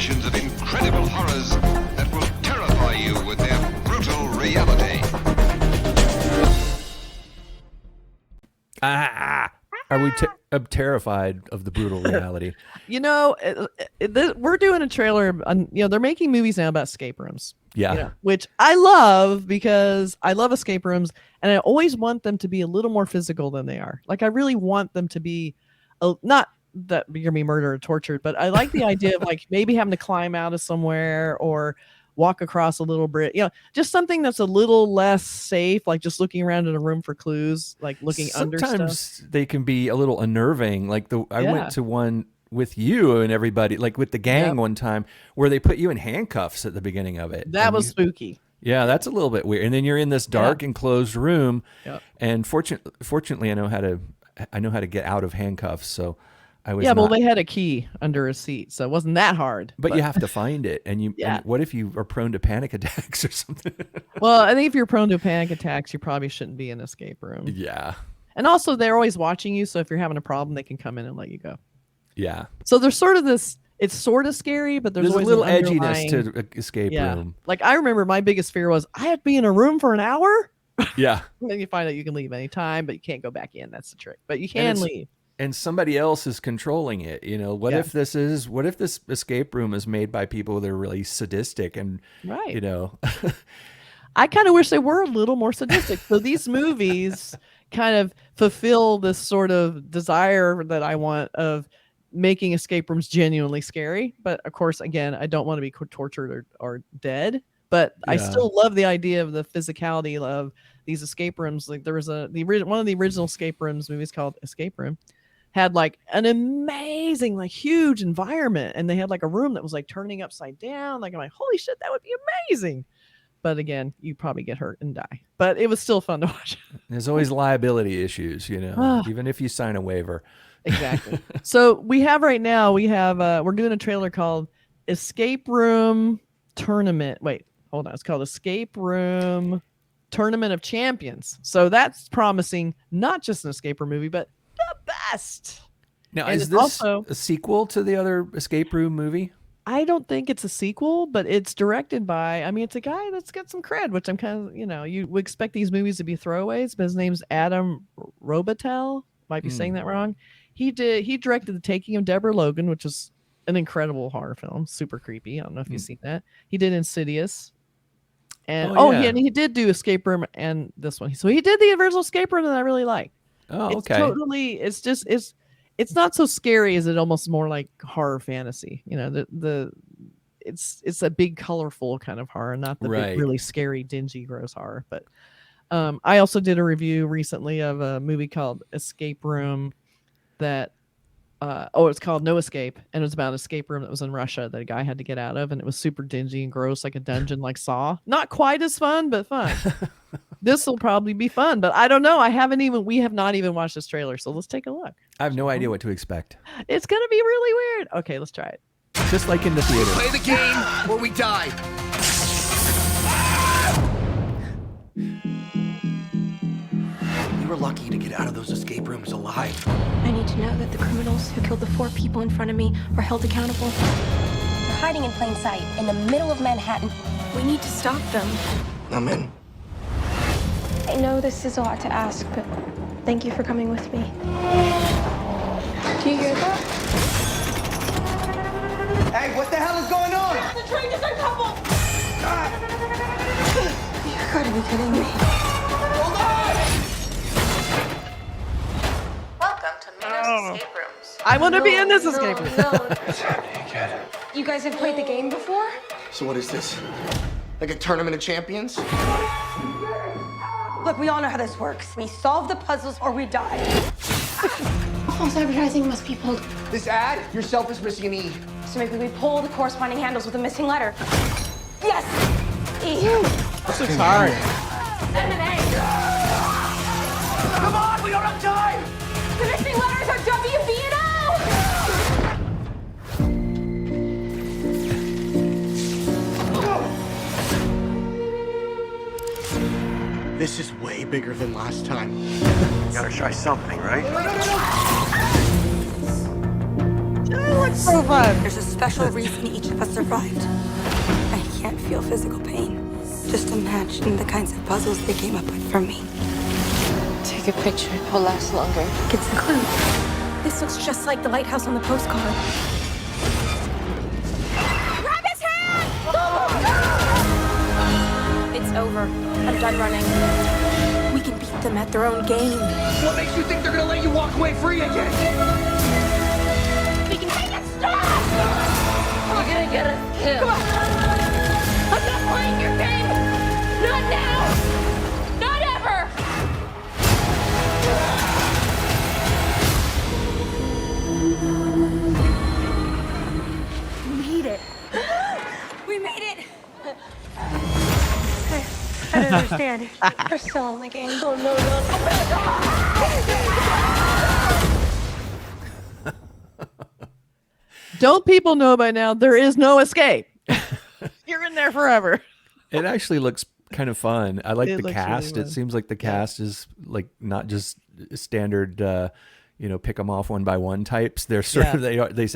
generations of incredible horrors that will terrify you with their brutal reality. Are we terrified of the brutal reality? We're doing a trailer. They're making movies now about escape rooms. Yeah. Which I love because I love escape rooms, and I always want them to be a little more physical than they are. Like I really want them to be, not that you're gonna be murdered or tortured, but I like the idea of like maybe having to climb out of somewhere or walk across a little bridge. Just something that's a little less safe, like just looking around in a room for clues, like looking under stuff. Sometimes they can be a little unnerving. Like I went to one with you and everybody, like with the gang one time, where they put you in handcuffs at the beginning of it. That was spooky. Yeah, that's a little bit weird. And then you're in this dark enclosed room. Yep. And fortunately, I know how to get out of handcuffs. So I was. Well, they had a key under a seat, so it wasn't that hard. But you have to find it, and and what if you are prone to panic attacks or something? Well, I think if you're prone to panic attacks, you probably shouldn't be in an escape room. Yeah. And also, they're always watching you, so if you're having a problem, they can come in and let you go. Yeah. So there's sort of this. It's sort of scary, but there's always a little an edginess to escape room. Like I remember my biggest fear was I had to be in a room for an hour. Yeah. And then you find out you can leave anytime, but you can't go back in. That's the trick. But you can leave. And somebody else is controlling it. What if this escape room is made by people that are really sadistic and right. I kind of wish they were a little more sadistic. So these movies kind of fulfill this sort of desire that I want of making escape rooms genuinely scary. But of course, again, I don't want to be tortured or dead. But I still love the idea of the physicality of these escape rooms. Like there was one of the original escape rooms movies called Escape Room had like an amazing, like huge environment. And they had like a room that was like turning upside down. Like I'm like, holy shit, that would be amazing. But again, you probably get hurt and die. But it was still fun to watch. There's always liability issues, even if you sign a waiver. Exactly. So we're doing a trailer called Escape Room Tournament. Wait, hold on. It's called Escape Room Tournament of Champions. So that's promising not just an escape room movie, but the best. Now, is this also a sequel to the other escape room movie? I don't think it's a sequel, but it's directed by, it's a guy that's got some cred, which I'm kind of, you would expect these movies to be throwaways, but his name's Adam Robitel. Might be saying that wrong. He directed The Taking of Deborah Logan, which is an incredible horror film, super creepy. I don't know if you've seen that. He did Insidious. And he did do Escape Room and this one. So he did the original Escape Room that I really like. Oh, okay. It's not so scary as it almost more like horror fantasy. It's a big colorful kind of horror, not the big, really scary, dingy, gross horror. But I also did a review recently of a movie called Escape Room that it's called No Escape, and it was about an escape room that was in Russia that a guy had to get out of, and it was super dingy and gross, like a dungeon, like Saw. Not quite as fun, but fun. This will probably be fun, but I don't know. We have not even watched this trailer, so let's take a look. I have no idea what to expect. It's gonna be really weird. Okay, let's try it. Just like in the theater. Play the game or we die. We were lucky to get out of those escape rooms alive. I need to know that the criminals who killed the 4 people in front of me are held accountable. They're hiding in plain sight in the middle of Manhattan. We need to stop them. I'm in. I know this is a lot to ask, but thank you for coming with me. Do you hear that? Hey, what the hell is going on? The train just uncoupled! You gotta be kidding me. Hold on! Welcome to Mina's Escape Rooms. I want to be in this escape room. What's happening again? You guys have played the game before? So what is this? Like a tournament of champions? Look, we all know how this works. We solve the puzzles or we die. False advertising must be pulled. This ad, yourself is missing an E. So maybe we pull the corresponding handles with a missing letter. Yes! E. This looks hard. M&A. Come on, we don't have time! The missing letters are W, B, and O! This is way bigger than last time. You gotta try something, right? Look So fun. There's a special reason each of us survived. I can't feel physical pain. Just imagine the kinds of puzzles they came up with for me. Take a picture. It will last longer. It's the clue. This looks just like the lighthouse on the postcard. Grab his hand! It's over. I'm done running. We can beat them at their own game. What makes you think they're gonna let you walk away free again? We can make it stop! We're gonna get us killed. Come on! I'm not playing your game! Not now! Not ever! We made it. We made it! I don't understand. We're still in the game. Oh, no, no. Don't people know by now there is no escape? You're in there forever. It actually looks kind of fun. I like It the looks cast. really It fun. seems like the cast is like not just standard, pick them off one by one types. They're sort Yeah. of they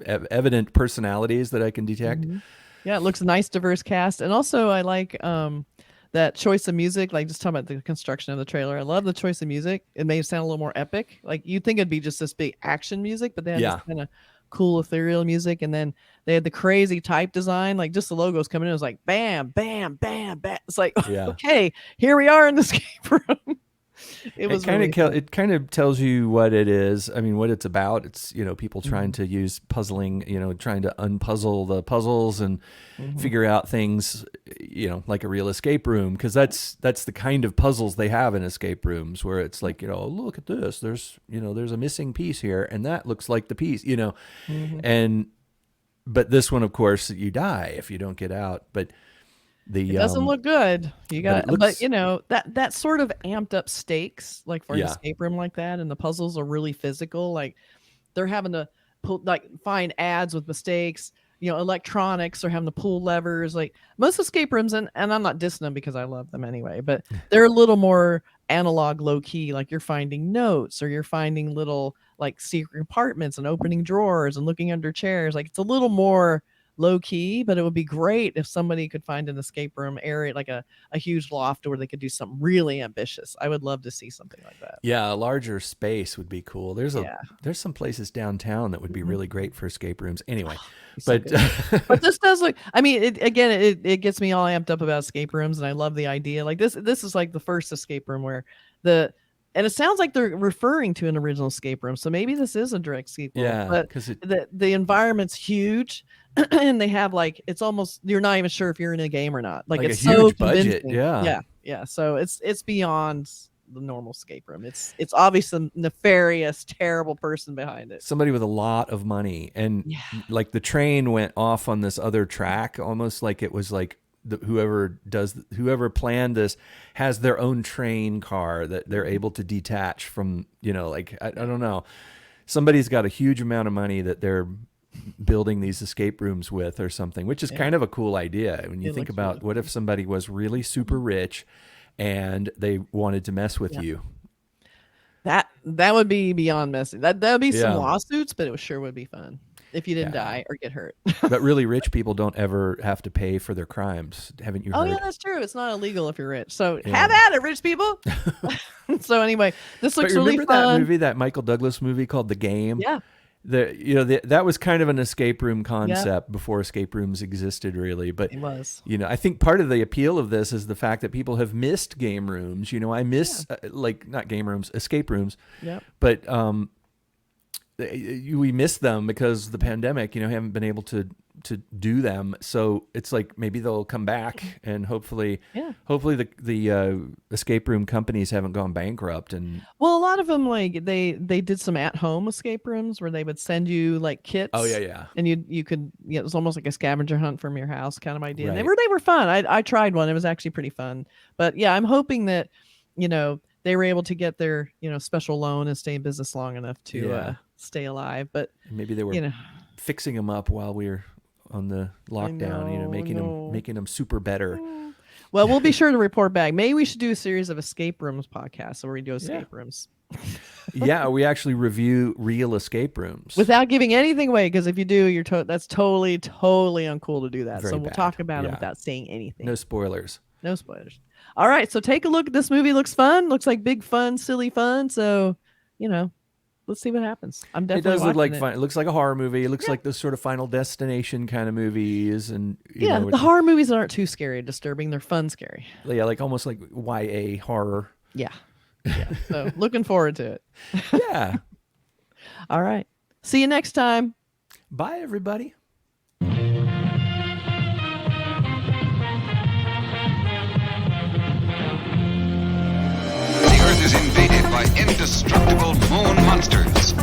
have evident personalities that I can detect. Mm-hmm. Yeah, it looks a nice, diverse cast, and also I like that choice of music. Like just talking about the construction of the trailer, I love the choice of music. It made it sound a little more epic. Like you'd think it'd be just this big action music, but they had Yeah. this kind of cool ethereal music, and then they had the crazy type design. Like just the logos coming in, it was like bam, bam, bam, bam. It's like Yeah. okay, here we are in the escape room. It was kind really of fun. it kind of tells you what it is. I mean, what it's about. It's people trying Mm-hmm. to use puzzling. Trying to unpuzzle the puzzles and Mm-hmm. figure out things. Like a real escape room, because that's the kind of puzzles they have in escape rooms, where it's like look at this. There's there's a missing piece here, and that looks like the piece. Mm-hmm. But this one, of course, you die if you don't get out. But It doesn't look good. You got, it looks- that sort of amped up stakes, like for an Yeah. escape room like that, and the puzzles are really physical. Like they're having to find ads with mistakes. Electronics are having to pull levers. Like most escape rooms, and I'm not dissing them because I love them anyway, but they're a little more analog, low key. Like you're finding notes, or you're finding little like secret compartments and opening drawers and looking under chairs. Like it's a little more low key, but it would be great if somebody could find an escape room area, like a huge loft where they could do something really ambitious. I would love to see something like that. Yeah, a larger space would be cool. There's Yeah. there's some places downtown that would be really great for escape rooms. Anyway, So but good. But this does look, I mean, it gets me all amped up about escape rooms, and I love the idea. Like this is like the first escape room where and it sounds like they're referring to an original escape room. So maybe this is a direct sequel. Yeah, But 'cause the environment's huge. And they have like, it's almost, you're not even sure if you're in a game or not. Like Like a it's so huge budget, convincing. yeah. Yeah. So it's beyond the normal escape room. It's obviously a nefarious, terrible person behind it. somebody with a lot of money, and like the train went off on this other track, almost like it was like whoever planned this has their own train car that they're able to detach from. I don't know. Somebody's got a huge amount of money that they're building these escape rooms with or something, which is kind of a cool idea when you It think looks about really what if somebody was really super rich and they wanted to mess with you. That would be beyond messy. That would be some Yeah. lawsuits, but it sure would be fun if you didn't die or get hurt. But really rich people don't ever have to pay for their crimes. Haven't you Oh heard? yeah, that's true. It's not illegal if you're rich. So Yeah. have at it, rich people. So anyway, this But looks really remember fun. that movie, that Michael Douglas movie called The Game? Yeah. That was kind of an escape room concept before escape rooms existed, really. But It was. I think part of the appeal of this is the fact that people have missed game rooms. I miss not game rooms, escape rooms. Yep. But we miss them because of the pandemic. Haven't been able to do them. So it's like maybe they'll come back, and hopefully the escape room companies haven't gone bankrupt. And Well, a lot of them, like they did some at home escape rooms where they would send you like kits. Oh, yeah. And you could, it was almost like a scavenger hunt from your house kind of idea. And Right. they were fun. I tried one. It was actually pretty fun. But yeah, I'm hoping that they were able to get their special loan and stay in business long enough to stay alive. But maybe they were fixing them up while we were on the lockdown, know, making them super better. Well, we'll be sure to report back. Maybe we should do a series of escape rooms podcasts where we do escape rooms. Yeah, we actually review real escape rooms. Without giving anything away, because if you do, that's totally uncool to do that. Very so we'll bad. talk about it Yeah. without saying anything. No spoilers. No spoilers. All right, so take a look. This movie looks fun. Looks like big fun, silly fun. So, let's see what happens. I'm It definitely does look like watching fun. It looks like a horror movie. It looks like the sort of Final Destination kind of movies, and the horror movies aren't too scary or disturbing. They're fun, scary. Yeah, like almost like YA horror. Yeah. So looking forward to it. Yeah. All right. See you next time. Bye, everybody. The Earth is invaded by indestructible moon monsters.